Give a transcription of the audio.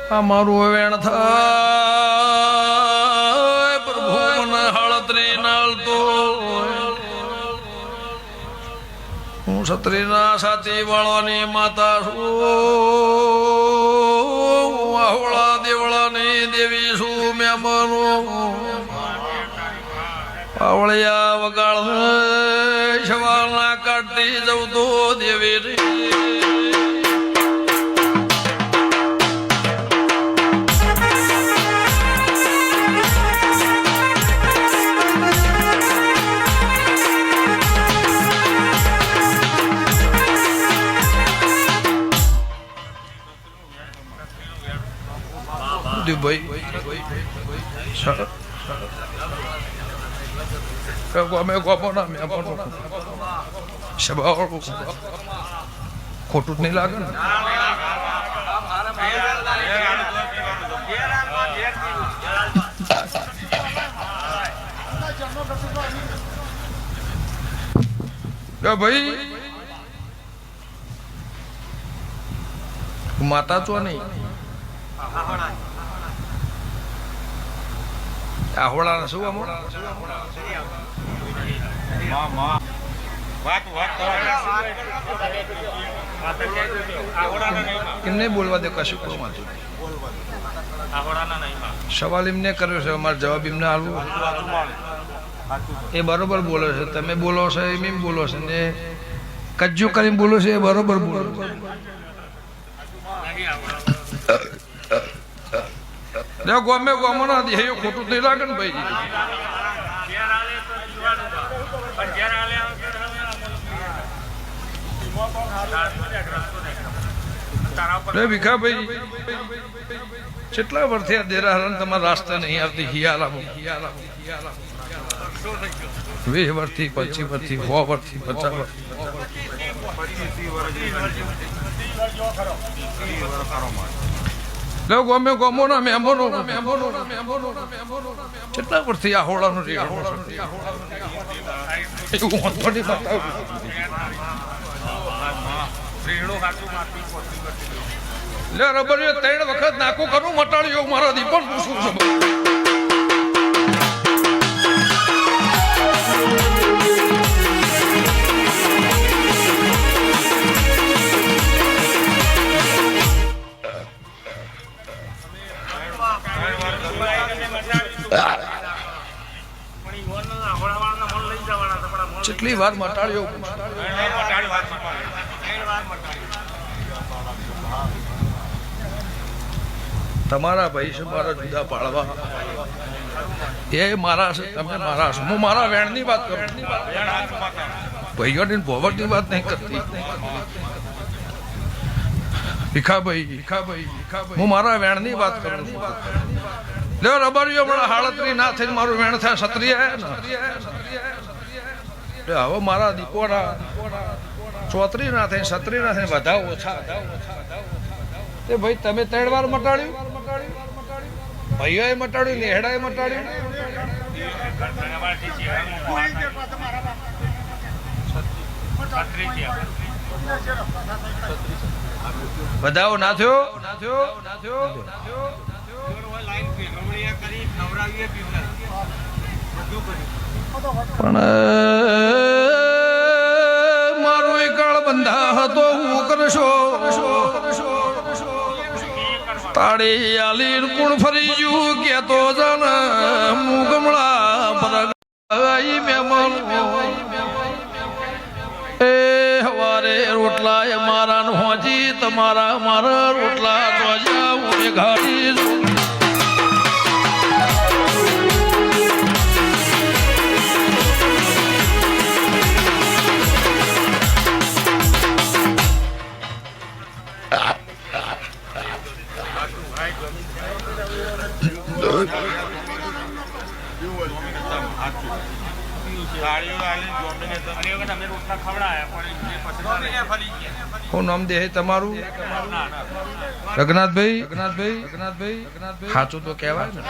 અમારું વેણ થાય પ્રભુ મને હળતરી નાળતો હું ક્ષત્રિયના સાચી વાળવાની માતા છું વાહોળા દેવળાની દેવી છું મેમનો પાવળિયા વગાળ સવારના કાઢતી જવું તો દેવી રે ભાઈ ખોટું જ નહીં લાગે ને ભાઈ માતા છો નહીં આહોળા શું એમને બોલવા દે કશું કોઈ સવાલ એમને કર્યો છે અમારો જવાબ એમને આલવો એ બરોબર બોલો છે તમે બોલો છો એમ બોલો છે ને કજ્જુ કરીને બોલો છે એ બરોબર બોલો ગમે ગમો ના દે ખોટું નહીં લાગે ને ભાઈ ભીખાભાઈ કેટલા વર્ષથી આ દેરાહરણ તમારા રાસ્તા નહીં આવતી હિયાલામાં 20 વર્ષથી 25 વર્ષથી 100 વર્ષથી 50 વર્ષથી ગમે ગમો ના મેમોનો કેટલા વર્ષથી આ હોળાનું લે રબર 3 વખત નાખું કરું મટાડ્યું મારા દીપન પૂછું છું કેટલી વાર મટાડ્યો તમારા ભાઈ છે મારા જુદા પાડવા એ મારા છે તમે મારા છો હું મારા વેણની વાત કરું ભાઈઓની ભોવટની વાત નહીં કરતી ભીખાભાઈ હું મારા વેણની વાત કરું છું લે રબરીઓ હમણાં હાળતરી ના થઈને મારું વેણ થાય ક્ષત્રિય હવે મારા દીપોના ચોતરી ના થાય ક્ષત્રિય ના થાય બધા ઓછા એ ભાઈ તમે 3 વાર મટાડ્યું ભાઈઓએ મટાડ્યું નેહડાએ મટાડ્યું બધાઓ ના થયો પણ મારો એકળ બંધા હતો હું કરશો તાળી આલીર કુણ ફરી ગયું કેતો જન હું ગમળા ભરગાઈ મેમન એ હવારે રોટલા એ મારા હોજી તમારા મારા રોટલા તો જાઉં ઘાડી શું નામ દે તમારું રઘનાથભાઈ સાચું તો કહેવાય ને